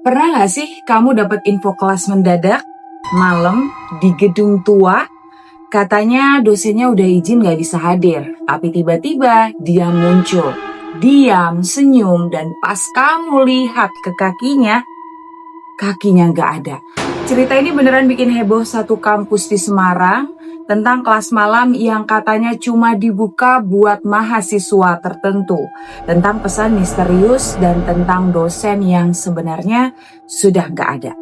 Pernah nggak sih kamu dapat info kelas mendadak, malam, di gedung tua? Katanya dosennya udah izin nggak bisa hadir, tapi tiba-tiba dia muncul. Diam, senyum, dan pas kamu lihat ke kakinya nggak ada. Cerita ini beneran bikin heboh satu kampus di Semarang tentang kelas malam yang katanya cuma dibuka buat mahasiswa tertentu. Tentang pesan misterius dan tentang dosen yang sebenarnya sudah nggak ada.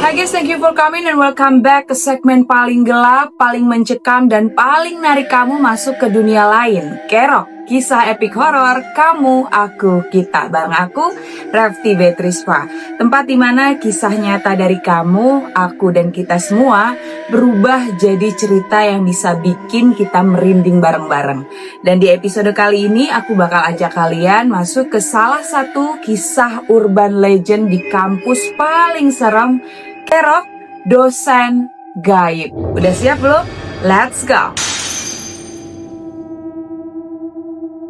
Hai guys, thank you for coming and welcome back ke segmen paling gelap, paling mencekam, dan paling narik kamu masuk ke dunia lain. Kerok, kisah epik horor, kamu, aku, kita. Bareng aku, Rafti Betrispa. Tempat dimana kisah nyata dari kamu, aku, dan kita semua berubah jadi cerita yang bisa bikin kita merinding bareng-bareng. Dan di episode kali ini, aku bakal ajak kalian masuk ke salah satu kisah urban legend di kampus paling serem, Kerok, dosen gaib. Udah siap belum? Let's go!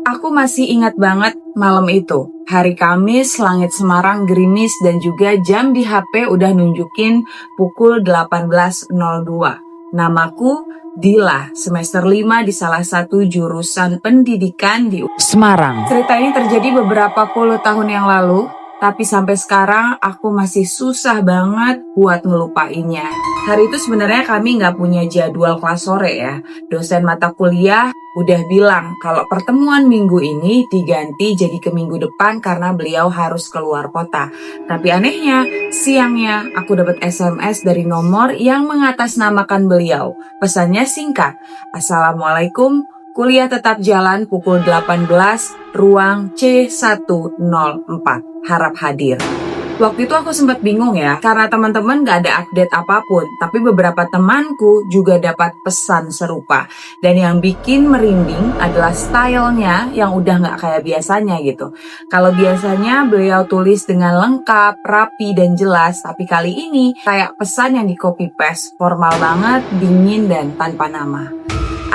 Aku masih ingat banget malam itu. Hari Kamis, langit Semarang gerimis dan juga jam di HP udah nunjukin pukul 18.02. Namaku Dila, semester 5 di salah satu jurusan pendidikan di Semarang. Cerita ini terjadi beberapa puluh tahun yang lalu. Tapi sampai sekarang aku masih susah banget buat ngelupainya. Hari itu sebenarnya kami nggak punya jadwal kelas sore ya. Dosen mata kuliah udah bilang kalau pertemuan minggu ini diganti jadi ke minggu depan karena beliau harus keluar kota. Tapi anehnya, siangnya aku dapat SMS dari nomor yang mengatasnamakan beliau. Pesannya singkat, Assalamualaikum, kuliah tetap jalan pukul 18, ruang C104. Harap hadir. Waktu itu aku sempat bingung ya, karena teman-teman gak ada update apapun, tapi beberapa temanku juga dapat pesan serupa. Dan yang bikin merinding adalah stylenya yang udah gak kayak biasanya gitu. Kalau biasanya beliau tulis dengan lengkap, rapi, dan jelas, tapi kali ini kayak pesan yang di copy paste, formal banget, dingin, dan tanpa nama.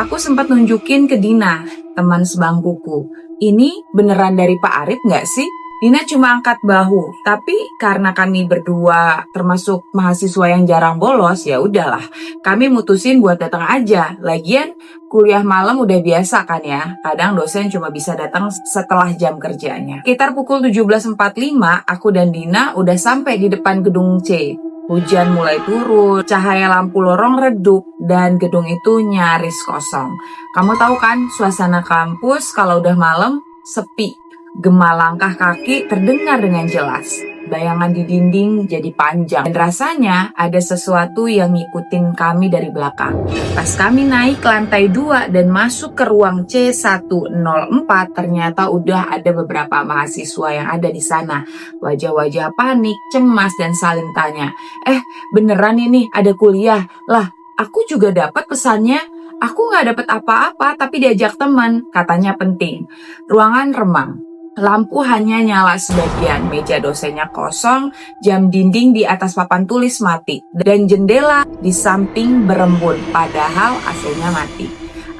Aku sempat nunjukin ke Dina, teman sebangkuku. Ini beneran dari Pak Arif gak sih? Dina cuma angkat bahu, tapi karena kami berdua termasuk mahasiswa yang jarang bolos, ya udahlah. Kami mutusin buat datang aja. Lagian kuliah malam udah biasa kan ya. Kadang dosen cuma bisa datang setelah jam kerjanya. Sekitar pukul 17.45, aku dan Dina udah sampai di depan gedung C. Hujan mulai turun, cahaya lampu lorong redup, dan gedung itu nyaris kosong. Kamu tahu kan, suasana kampus kalau udah malam sepi. Gema langkah kaki terdengar dengan jelas. Bayangan di dinding jadi panjang. Dan rasanya ada sesuatu yang ngikutin kami dari belakang. Pas kami naik ke lantai 2 dan masuk ke ruang C104, ternyata udah ada beberapa mahasiswa yang ada di sana. Wajah-wajah panik, cemas, dan saling tanya, beneran ini ada kuliah? Lah, aku juga dapat pesannya. Aku gak dapat apa-apa, tapi diajak teman. Katanya penting. Ruangan remang. Lampu hanya nyala sebagian, meja dosennya kosong, jam dinding di atas papan tulis mati, dan jendela di samping berembun, padahal AC-nya mati.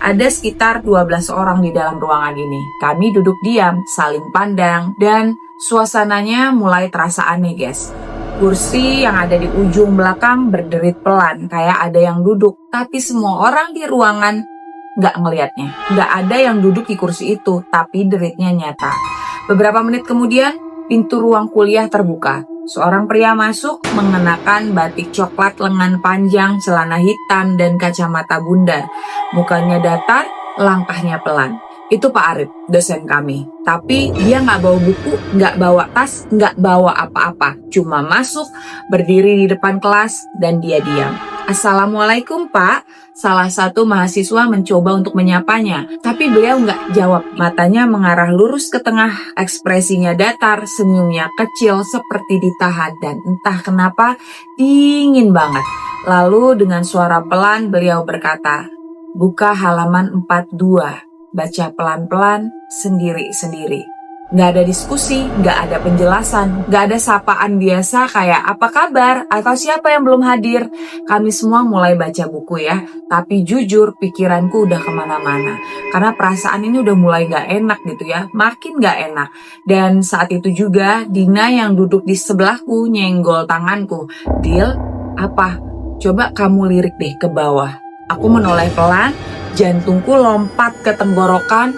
Ada sekitar 12 orang di dalam ruangan ini. Kami duduk diam, saling pandang, dan suasananya mulai terasa aneh, guys. Kursi yang ada di ujung belakang berderit pelan, kayak ada yang duduk, tapi semua orang di ruangan nggak ngelihatnya. Nggak ada yang duduk di kursi itu, tapi deritnya nyata. Beberapa menit kemudian, pintu ruang kuliah terbuka. Seorang pria masuk mengenakan batik coklat lengan panjang, celana hitam, dan kacamata bundar. Mukanya datar, langkahnya pelan. Itu Pak Arif, dosen kami. Tapi dia nggak bawa buku, nggak bawa tas, nggak bawa apa-apa. Cuma masuk, berdiri di depan kelas, dan dia diam. Assalamualaikum Pak. Salah satu mahasiswa mencoba untuk menyapanya, tapi beliau nggak jawab. Matanya mengarah lurus ke tengah, ekspresinya datar, senyumnya kecil seperti ditahan, dan entah kenapa dingin banget. Lalu dengan suara pelan beliau berkata, "Buka halaman 42, baca pelan-pelan sendiri-sendiri." Nggak ada diskusi, nggak ada penjelasan, nggak ada sapaan biasa kayak apa kabar atau siapa yang belum hadir. Kami semua mulai baca buku ya, tapi jujur pikiranku udah kemana-mana. Karena perasaan ini udah mulai nggak enak gitu ya, makin nggak enak. Dan saat itu juga Dina yang duduk di sebelahku nyenggol tanganku. Dil, apa? Coba kamu lirik deh ke bawah. Aku menoleh pelan, jantungku lompat ke tenggorokan.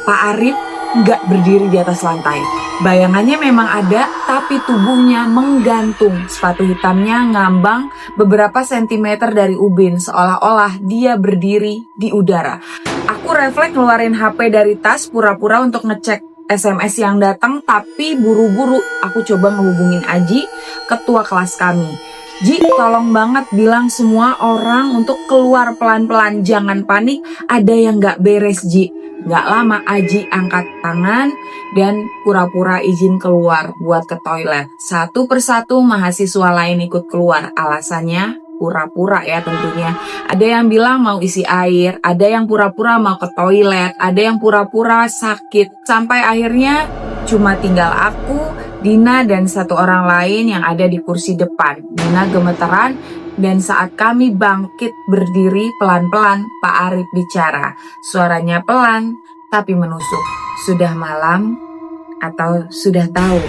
Pak Arif nggak berdiri di atas lantai. Bayangannya memang ada, tapi tubuhnya menggantung. Sepatu hitamnya ngambang beberapa sentimeter dari ubin, seolah-olah dia berdiri di udara. Aku refleks ngeluarin HP dari tas, pura-pura untuk ngecek SMS yang datang, tapi buru-buru aku coba ngehubungin Aji, ketua kelas kami. Ji, tolong banget bilang semua orang untuk keluar pelan-pelan, jangan panik, ada yang nggak beres, Ji. Nggak lama Aji angkat tangan dan pura-pura izin keluar buat ke toilet. Satu persatu mahasiswa lain ikut keluar, alasannya pura-pura ya tentunya. Ada yang bilang mau isi air, ada yang pura-pura mau ke toilet, ada yang pura-pura sakit. Sampai akhirnya cuma tinggal aku, Dina, dan satu orang lain yang ada di kursi depan. Dina gemeteran, dan saat kami bangkit berdiri pelan-pelan, Pak Arif bicara. Suaranya pelan, tapi menusuk. Sudah malam atau sudah tahu?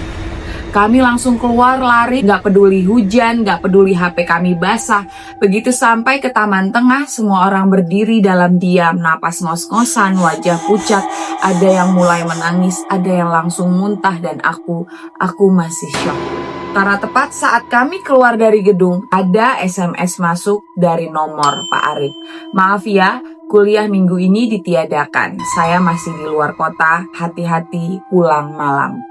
Kami langsung keluar lari, gak peduli hujan, gak peduli HP kami basah. Begitu sampai ke taman tengah, semua orang berdiri dalam diam, napas ngos-ngosan, wajah pucat. Ada yang mulai menangis, ada yang langsung muntah, dan aku masih syok. Karena tepat saat kami keluar dari gedung, ada SMS masuk dari nomor Pak Arif. Maaf ya, kuliah minggu ini ditiadakan. Saya masih di luar kota, hati-hati pulang malam.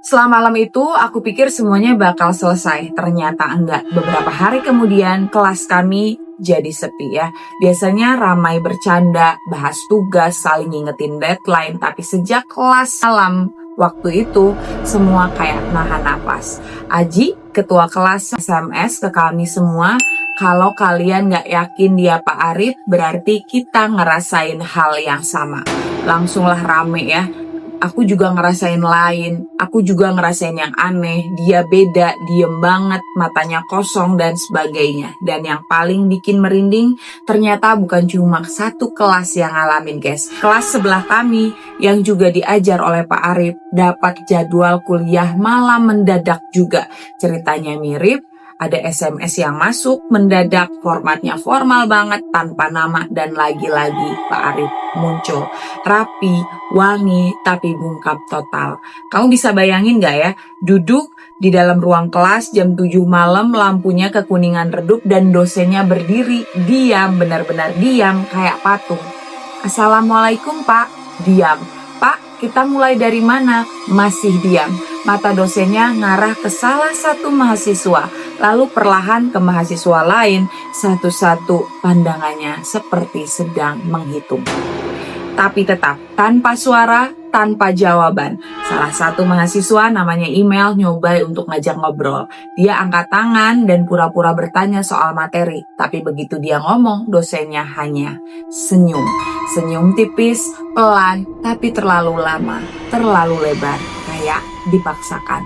Setelah malam itu, aku pikir semuanya bakal selesai. Ternyata enggak. Beberapa hari kemudian, kelas kami jadi sepi ya. Biasanya ramai bercanda, bahas tugas, saling ngingetin deadline. Tapi sejak kelas malam waktu itu, semua kayak nahan napas. Aji, ketua kelas, SMS ke kami semua. Kalau kalian gak yakin dia Pak Arif, berarti kita ngerasain hal yang sama. Langsunglah rame ya. Aku juga ngerasain lain, aku juga ngerasain yang aneh, dia beda, diem banget, matanya kosong, dan sebagainya. Dan yang paling bikin merinding, ternyata bukan cuma satu kelas yang ngalamin guys. Kelas sebelah kami, yang juga diajar oleh Pak Arif, dapat jadwal kuliah malam mendadak juga. Ceritanya mirip, ada SMS yang masuk, mendadak, formatnya formal banget, tanpa nama, dan lagi-lagi Pak Arif muncul. Rapi, wangi, tapi bungkam total. Kamu bisa bayangin gak ya, duduk di dalam ruang kelas jam 7 malam, lampunya kekuningan redup, dan dosennya berdiri, diam, benar-benar diam, kayak patung. Assalamualaikum Pak, diam. Pak, kita mulai dari mana? Masih diam. Mata dosennya ngarah ke salah satu mahasiswa, lalu perlahan ke mahasiswa lain, satu-satu pandangannya seperti sedang menghitung. Tapi tetap tanpa suara, tanpa jawaban. Salah satu mahasiswa namanya Email nyoba untuk ngajak ngobrol. Dia angkat tangan dan pura-pura bertanya soal materi. Tapi begitu dia ngomong, dosennya hanya senyum. Senyum tipis, pelan, tapi terlalu lama, terlalu lebar, kayak dipaksakan.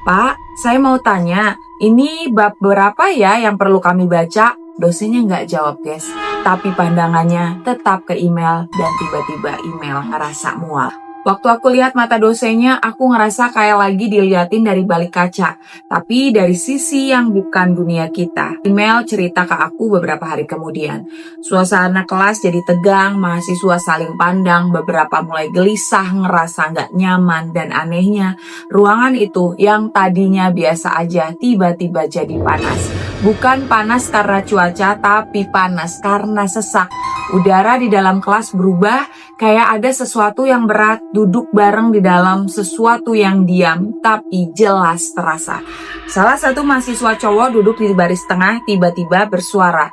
Pak, saya mau tanya, ini bab berapa ya yang perlu kami baca? Dosennya nggak jawab guys, tapi pandangannya tetap ke Email, dan tiba-tiba Email ngerasa mual. Waktu aku lihat mata dosennya, aku ngerasa kayak lagi diliatin dari balik kaca, tapi dari sisi yang bukan dunia kita. Email cerita ke aku beberapa hari kemudian. Suasana kelas jadi tegang, mahasiswa saling pandang, beberapa mulai gelisah, ngerasa nggak nyaman, dan anehnya, ruangan itu yang tadinya biasa aja tiba-tiba jadi panas. Bukan panas karena cuaca, tapi panas karena sesak. Udara di dalam kelas berubah, kayak ada sesuatu yang berat duduk bareng di dalam sesuatu yang diam, tapi jelas terasa. Salah satu mahasiswa cowok duduk di baris tengah tiba-tiba bersuara,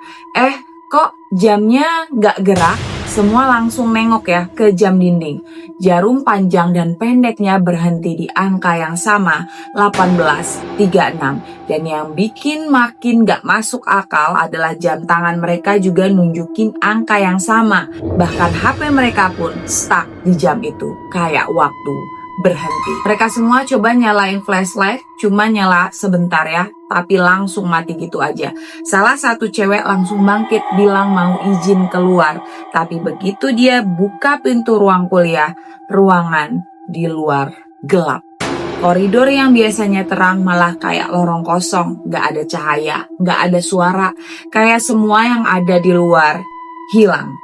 kok jamnya nggak gerak? Semua langsung nengok ya ke jam dinding. Jarum panjang dan pendeknya berhenti di angka yang sama, 18.36. Dan yang bikin makin gak masuk akal adalah jam tangan mereka juga nunjukin angka yang sama. Bahkan HP mereka pun stuck di jam itu, kayak waktu berhenti. Mereka semua coba nyalain flashlight, cuma nyala sebentar ya, tapi langsung mati gitu aja. Salah satu cewek langsung bangkit bilang mau izin keluar, tapi begitu dia buka pintu ruang kuliah, ruangan di luar gelap. Koridor yang biasanya terang malah kayak lorong kosong, gak ada cahaya, gak ada suara, kayak semua yang ada di luar hilang.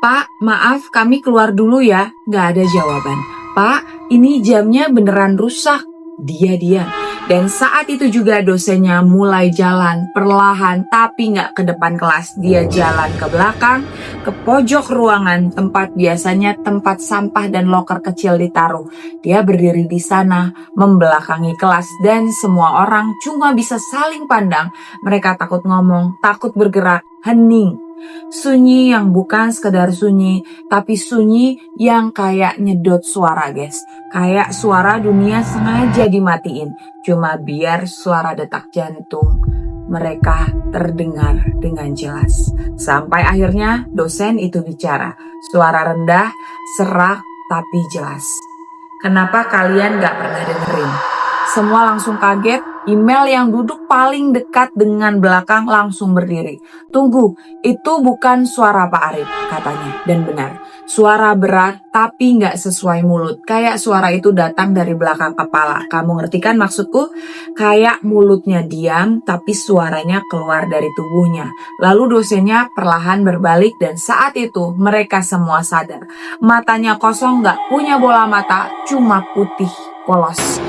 "Pak, maaf kami keluar dulu ya." Gak ada jawaban. "Pak, ini jamnya beneran rusak." Dia diam. Dan saat itu juga dosennya mulai jalan perlahan tapi gak ke depan kelas. Dia jalan ke belakang, ke pojok ruangan tempat biasanya tempat sampah dan loker kecil ditaruh. Dia berdiri di sana, membelakangi kelas dan semua orang cuma bisa saling pandang. Mereka takut ngomong, takut bergerak, hening. Sunyi yang bukan sekedar sunyi, tapi sunyi yang kayak nyedot suara guys. Kayak suara dunia sengaja dimatiin, cuma biar suara detak jantung mereka terdengar dengan jelas. Sampai akhirnya dosen itu bicara, suara rendah, serak tapi jelas. "Kenapa kalian gak pernah dengerin?" Semua langsung kaget. Email yang duduk paling dekat dengan belakang langsung berdiri. "Tunggu, itu bukan suara Pak Arif," katanya. Dan benar, suara berat tapi nggak sesuai mulut. Kayak suara itu datang dari belakang kepala. Kamu ngerti kan maksudku? Kayak mulutnya diam tapi suaranya keluar dari tubuhnya. Lalu dosennya perlahan berbalik dan saat itu mereka semua sadar. Matanya kosong, nggak punya bola mata, cuma putih polos.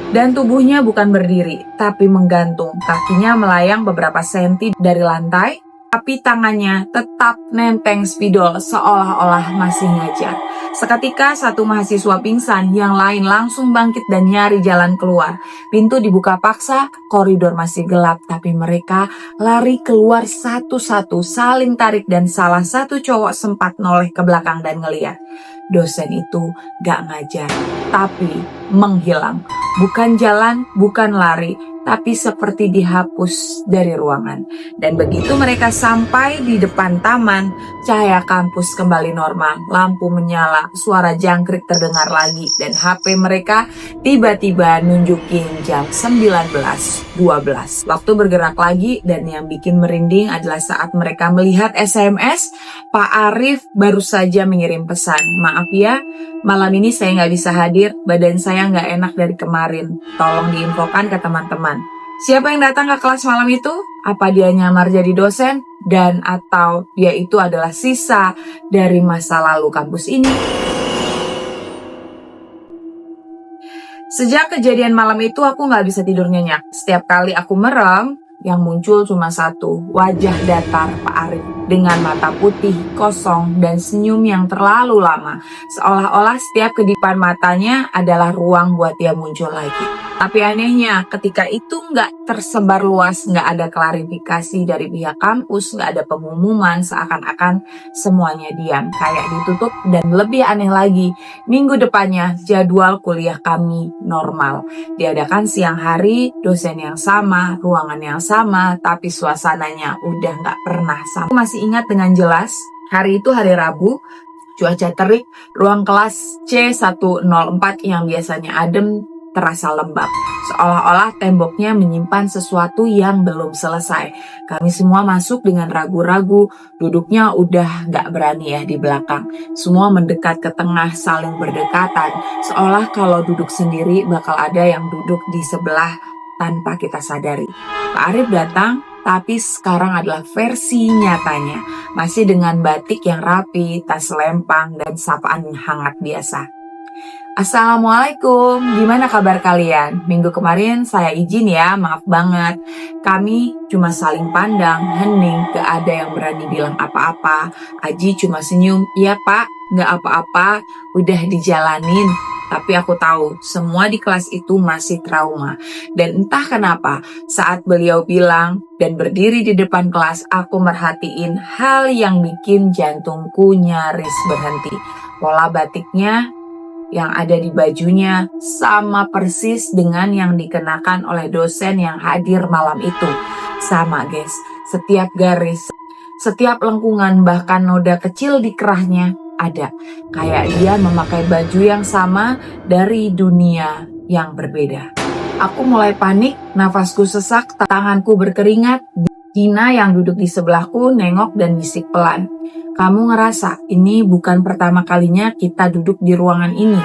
Dan tubuhnya bukan berdiri, tapi menggantung. Kakinya melayang beberapa senti dari lantai, tapi tangannya tetap nenteng spidol seolah-olah masih ngajar. Seketika satu mahasiswa pingsan, yang lain langsung bangkit dan nyari jalan keluar. Pintu dibuka paksa, koridor masih gelap, tapi mereka lari keluar satu-satu, saling tarik dan salah satu cowok sempat noleh ke belakang dan ngeliat. Dosen itu gak ngajar, tapi menghilang. Bukan jalan, bukan lari, tapi seperti dihapus dari ruangan. Dan begitu mereka sampai di depan taman, cahaya kampus kembali normal, lampu menyala, suara jangkrik terdengar lagi, dan HP mereka tiba-tiba nunjukin jam 19.12. Waktu bergerak lagi, dan yang bikin merinding adalah saat mereka melihat SMS, Pak Arif baru saja mengirim pesan, "Maaf ya, malam ini saya nggak bisa hadir, badan saya nggak enak dari kemarin. Tolong diinfokan ke teman-teman." Siapa yang datang ke kelas malam itu? Apa dia nyamar jadi dosen? Dan atau dia itu adalah sisa dari masa lalu kampus ini? Sejak kejadian malam itu aku nggak bisa tidur nyenyak. Setiap kali aku merem, yang muncul cuma satu, wajah datar Pak Arif dengan mata putih, kosong, dan senyum yang terlalu lama. Seolah-olah setiap kedipan matanya adalah ruang buat dia muncul lagi. Tapi anehnya, ketika itu nggak tersebar luas, nggak ada klarifikasi dari pihak kampus, nggak ada pengumuman, seakan-akan semuanya diam, kayak ditutup. Dan lebih aneh lagi, minggu depannya jadwal kuliah kami normal. Diadakan siang hari, dosen yang sama, ruangan yang sama, tapi suasananya udah nggak pernah sama. Aku masih ingat dengan jelas, hari itu hari Rabu, cuaca terik, ruang kelas C104 yang biasanya adem terasa lembab, seolah-olah temboknya menyimpan sesuatu yang belum selesai. Kami semua masuk dengan ragu-ragu, duduknya udah gak berani ya di belakang. Semua mendekat ke tengah, saling berdekatan, seolah kalau duduk sendiri bakal ada yang duduk di sebelah tanpa kita sadari. Pak Arif datang, tapi sekarang adalah versi nyatanya, masih dengan batik yang rapi, tas lempang, dan sapaan hangat biasa. "Assalamualaikum, gimana kabar kalian? Minggu kemarin saya izin ya, maaf banget." Kami cuma saling pandang, hening, gak ada yang berani bilang apa-apa. Aji cuma senyum, "Iya Pak, gak apa-apa, udah dijalanin." Tapi aku tahu semua di kelas itu masih trauma. Dan entah kenapa saat beliau bilang dan berdiri di depan kelas, aku merhatiin hal yang bikin jantungku nyaris berhenti. Pola batiknya yang ada di bajunya sama persis dengan yang dikenakan oleh dosen yang hadir malam itu. Sama guys, setiap garis, setiap lengkungan, bahkan noda kecil di kerahnya ada. Kayak dia memakai baju yang sama dari dunia yang berbeda. Aku mulai panik, nafasku sesak, tanganku berkeringat. Dina yang duduk di sebelahku nengok dan bisik pelan. Kamu ngerasa ini bukan pertama kalinya kita duduk di ruangan ini.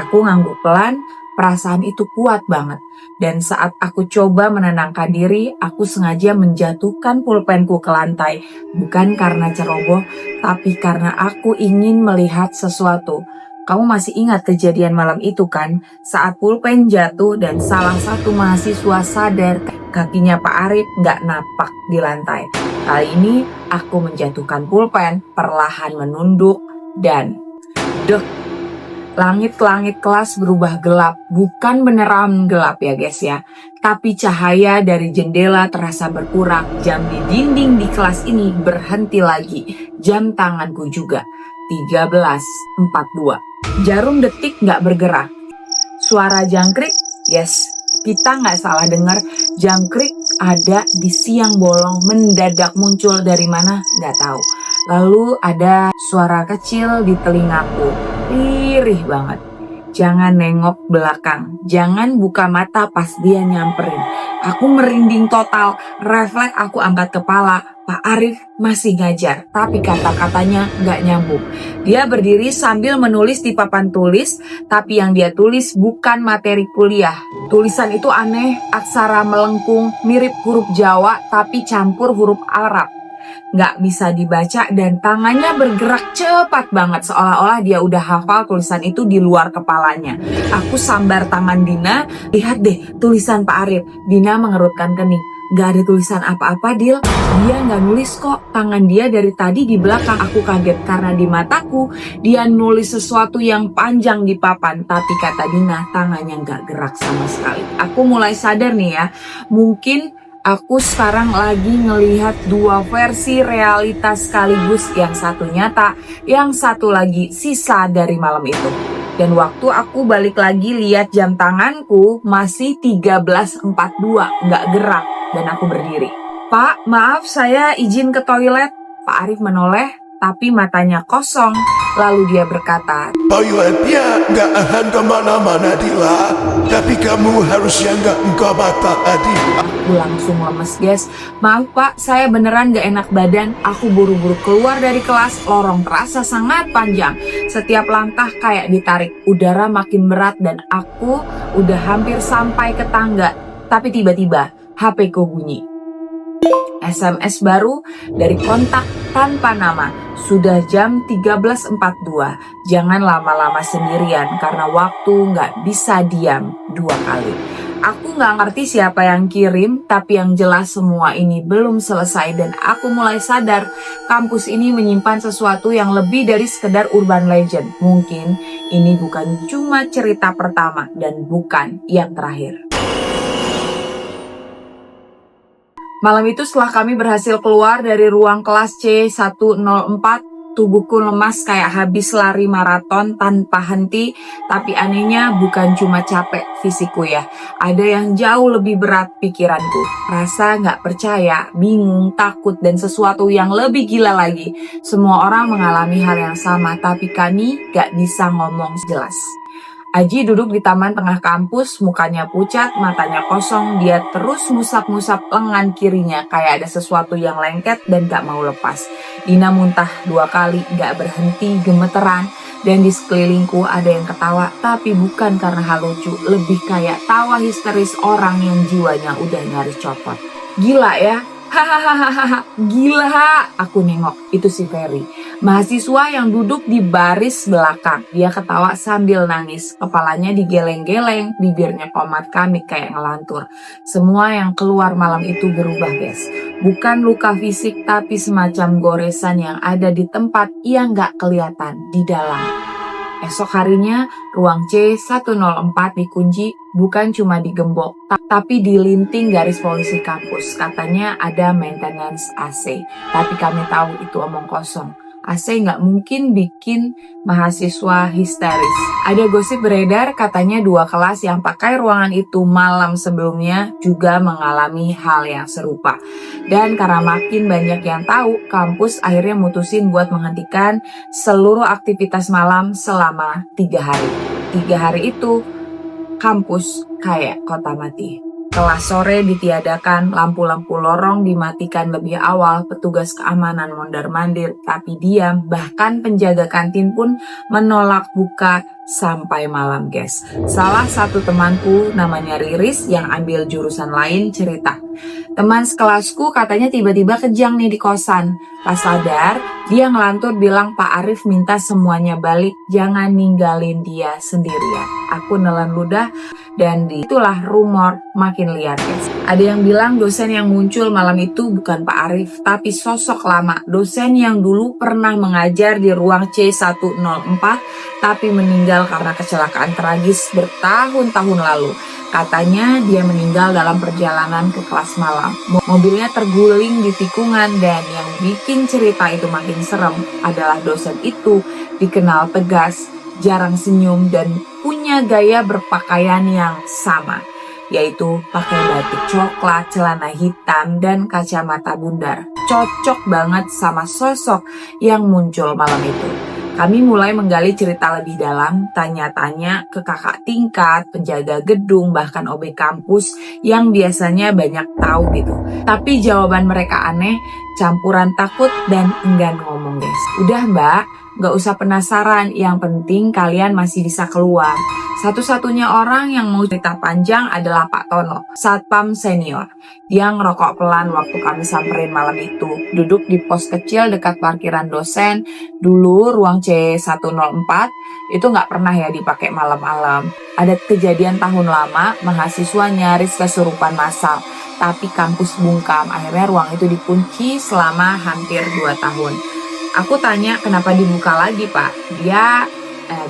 Aku ngangguk pelan, perasaan itu kuat banget. Dan saat aku coba menenangkan diri, aku sengaja menjatuhkan pulpenku ke lantai. Bukan karena ceroboh, tapi karena aku ingin melihat sesuatu. Kamu masih ingat kejadian malam itu kan? Saat pulpen jatuh dan salah satu mahasiswa sadar kakinya Pak Arif nggak napak di lantai. Kali ini aku menjatuhkan pulpen, perlahan menunduk dan dek. Langit-langit kelas berubah gelap, bukan beneran gelap ya guys ya. Tapi cahaya dari jendela terasa berkurang, jam di dinding di kelas ini berhenti lagi. Jam tanganku juga, 13.42. Jarum detik gak bergerak. Suara jangkrik, yes, kita gak salah dengar. Jangkrik ada di siang bolong, mendadak muncul dari mana gak tahu. Lalu ada suara kecil di telingaku, lirih banget. Jangan nengok belakang, jangan buka mata pas dia nyamperin. Aku merinding total, refleks aku angkat kepala. Pak Arif masih ngajar, tapi kata-katanya gak nyambung. Dia berdiri sambil menulis di papan tulis, tapi yang dia tulis bukan materi kuliah. Tulisan itu aneh, aksara melengkung, mirip huruf Jawa tapi campur huruf Arab. Gak bisa dibaca dan tangannya bergerak cepat banget seolah-olah dia udah hafal tulisan itu di luar kepalanya. Aku sambar tangan Dina, lihat deh tulisan Pak Arif. Dina mengerutkan kening. Gak ada tulisan apa-apa Dil, dia gak nulis kok, tangan dia dari tadi di belakang. Aku kaget karena di mataku dia nulis sesuatu yang panjang di papan, tapi kata Dina tangannya gak gerak sama sekali. Aku mulai sadar nih ya, mungkin aku sekarang lagi ngelihat dua versi realitas sekaligus, yang satu nyata, yang satu lagi sisa dari malam itu. Dan waktu aku balik lagi lihat jam tanganku masih 13.42, nggak gerak, dan aku berdiri. Pak, maaf saya izin ke toilet. Pak Arif menoleh, tapi matanya kosong. Lalu dia berkata, toiletnya nggak akan kemana-mana Dila, tapi kamu harusnya nggak kemana tadi. Aku langsung lemes guys. Maaf Pak, saya beneran gak enak badan. Aku buru-buru keluar dari kelas, lorong terasa sangat panjang. Setiap langkah kayak ditarik, udara makin berat dan aku udah hampir sampai ke tangga. Tapi tiba-tiba HP ku bunyi. SMS baru dari kontak tanpa nama. Sudah jam 13.42. Jangan lama-lama sendirian karena waktu gak bisa diam 2 kali. Aku gak ngerti siapa yang kirim, tapi yang jelas semua ini belum selesai dan aku mulai sadar kampus ini menyimpan sesuatu yang lebih dari sekedar urban legend. Mungkin ini bukan cuma cerita pertama dan bukan yang terakhir. Malam itu setelah kami berhasil keluar dari ruang kelas C104, tubuhku lemas kayak habis lari maraton tanpa henti. Tapi anehnya bukan cuma capek fisikku ya, ada yang jauh lebih berat pikiranku. Rasa gak percaya, bingung, takut, dan sesuatu yang lebih gila lagi. Semua orang mengalami hal yang sama, tapi kami gak bisa ngomong jelas. Aji duduk di taman tengah kampus, mukanya pucat, matanya kosong. Dia terus musap-musap lengan kirinya kayak ada sesuatu yang lengket dan gak mau lepas. Dina muntah 2 kali, gak berhenti, gemeteran. Dan di sekelilingku ada yang ketawa, tapi bukan karena hal lucu, lebih kayak tawa histeris orang yang jiwanya udah nyaris copot. Gila ya? Hahaha, gila. Aku nengok, itu si Ferry, mahasiswa yang duduk di baris belakang. Dia ketawa sambil nangis, kepalanya digeleng-geleng, bibirnya komat kamik kayak ngelantur. Semua yang keluar malam itu berubah guys. Bukan luka fisik, tapi semacam goresan yang ada di tempat yang gak kelihatan di dalam. Esok harinya, ruang C104 dikunci, bukan cuma digembok, tapi dilinting garis polisi kampus. Katanya ada maintenance AC, tapi kami tahu itu omong kosong. AC nggak mungkin bikin mahasiswa histeris. Ada gosip beredar katanya 2 kelas yang pakai ruangan itu malam sebelumnya juga mengalami hal yang serupa. Dan karena makin banyak yang tahu, kampus akhirnya mutusin buat menghentikan seluruh aktivitas malam selama 3 hari. 3 hari itu, kampus kayak kota mati. Kelas sore ditiadakan, lampu-lampu lorong dimatikan lebih awal, petugas keamanan mondar-mandir, tapi diam, bahkan penjaga kantin pun menolak buka sampai malam, guys. Salah satu temanku namanya Riris yang ambil jurusan lain cerita. Teman sekelasku katanya tiba-tiba kejang nih di kosan. Pas sadar, dia ngelantur bilang Pak Arif minta semuanya balik, jangan ninggalin dia sendirian. Aku nelan ludah dan itulah rumor makin liar, guys. Ada yang bilang dosen yang muncul malam itu bukan Pak Arif, tapi sosok lama. Dosen yang dulu pernah mengajar di ruang C104, tapi meninggal karena kecelakaan tragis bertahun-tahun lalu. Katanya dia meninggal dalam perjalanan ke kelas malam. Mobilnya terguling di tikungan dan yang bikin cerita itu makin serem adalah dosen itu dikenal tegas, jarang senyum dan punya gaya berpakaian yang sama, yaitu pakai batik coklat, celana hitam, dan kacamata bundar. Cocok banget sama sosok yang muncul malam itu. Kami mulai menggali cerita lebih dalam, tanya-tanya ke kakak tingkat, penjaga gedung, bahkan OB kampus yang biasanya banyak tahu gitu. Tapi jawaban mereka aneh, campuran takut dan enggan ngomong, guys. Udah mbak, gak usah penasaran, yang penting kalian masih bisa keluar. Satu-satunya orang yang mau cerita panjang adalah Pak Tono, satpam senior. Dia ngerokok pelan waktu kami samperin malam itu. Duduk di pos kecil dekat parkiran dosen. Dulu ruang C104 itu gak pernah ya dipakai malam-malam. Ada kejadian tahun lama, mahasiswa nyaris kesurupan massal. Tapi kampus bungkam, akhirnya ruang itu dikunci selama hampir 2 tahun. Aku tanya kenapa dibuka lagi Pak. Dia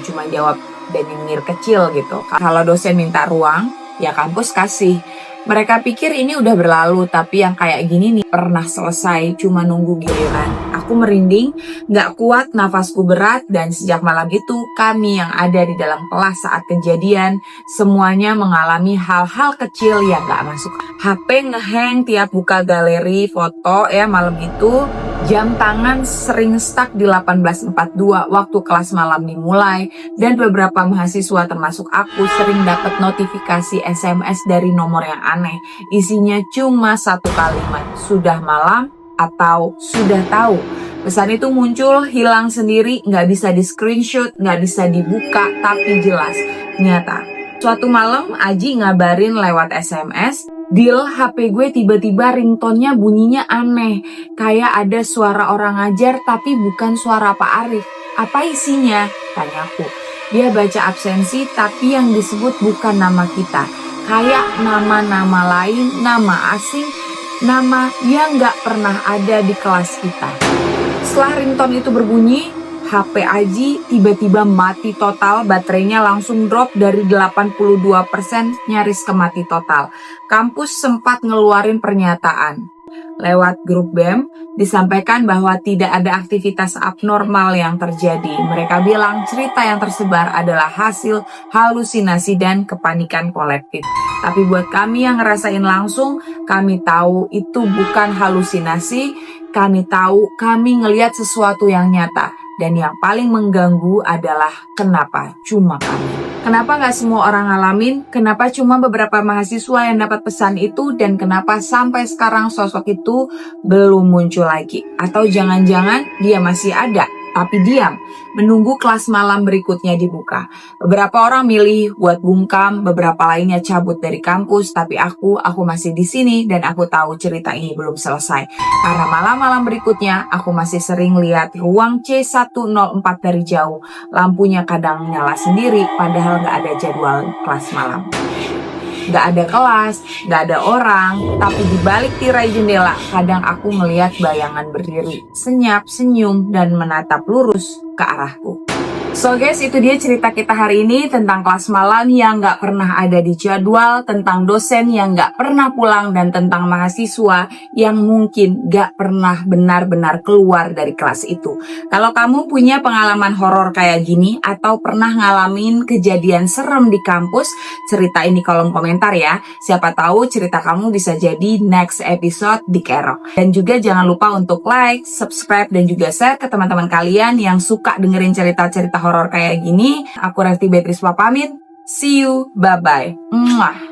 cuma jawab dan nyengir kecil gitu. Kalau dosen minta ruang, ya kampus kasih. Mereka pikir ini udah berlalu, tapi yang kayak gini nih pernah selesai, cuma nunggu giliran. Aku merinding, gak kuat, nafasku berat, dan sejak malam itu kami yang ada di dalam kelas saat kejadian, semuanya mengalami hal-hal kecil yang gak masuk. HP ngehang tiap buka galeri foto ya malam itu. Jam tangan sering stuck di 18.42 waktu kelas malam dimulai, dan beberapa mahasiswa termasuk aku sering dapat notifikasi SMS dari nomor yang aneh. Isinya cuma 1 kalimat, sudah malam atau sudah tahu. Pesan itu muncul, hilang sendiri, nggak bisa di screenshot, nggak bisa dibuka, tapi jelas, nyata. Suatu malam Aji ngabarin lewat SMS, Dil, HP gue tiba-tiba ringtone-nya bunyinya aneh. Kayak ada suara orang ngajar tapi bukan suara Pak Arif. Apa isinya? Tanyaku. Dia baca absensi tapi yang disebut bukan nama kita. Kayak nama-nama lain, nama asing, nama yang gak pernah ada di kelas kita. Setelah ringtone itu berbunyi, HP Aji tiba-tiba mati total, baterainya langsung drop dari 82% nyaris ke mati total. Kampus sempat ngeluarin pernyataan. Lewat grup BEM, disampaikan bahwa tidak ada aktivitas abnormal yang terjadi. Mereka bilang cerita yang tersebar adalah hasil halusinasi dan kepanikan kolektif. Tapi buat kami yang ngerasain langsung, kami tahu itu bukan halusinasi, kami tahu kami ngelihat sesuatu yang nyata. Dan yang paling mengganggu adalah kenapa cuma kami. Kenapa gak semua orang ngalamin? Kenapa cuma beberapa mahasiswa yang dapat pesan itu? Dan kenapa sampai sekarang sosok itu belum muncul lagi? Atau jangan-jangan dia masih ada, tapi diam, menunggu kelas malam berikutnya dibuka. Beberapa orang milih buat bungkam, beberapa lainnya cabut dari kampus, tapi aku masih di sini dan aku tahu cerita ini belum selesai. Karena malam-malam berikutnya aku masih sering lihat ruang C104 dari jauh. Lampunya kadang nyala sendiri padahal gak ada jadwal kelas malam. Gak ada kelas, gak ada orang, tapi di balik tirai jendela kadang aku melihat bayangan berdiri, senyap, senyum, dan menatap lurus ke arahku. So guys, itu dia cerita kita hari ini tentang kelas malam yang gak pernah ada di jadwal, tentang dosen yang gak pernah pulang, dan tentang mahasiswa yang mungkin gak pernah benar-benar keluar dari kelas itu. Kalau kamu punya pengalaman horor kayak gini atau pernah ngalamin kejadian serem di kampus, ceritain di kolom komentar ya. Siapa tahu cerita kamu bisa jadi next episode di Kerok. Dan juga jangan lupa untuk like, subscribe, dan juga share ke teman-teman kalian yang suka dengerin cerita-cerita horor kayak gini. Aku Resti Beatrice pamit. See you. Bye-bye. Mwah.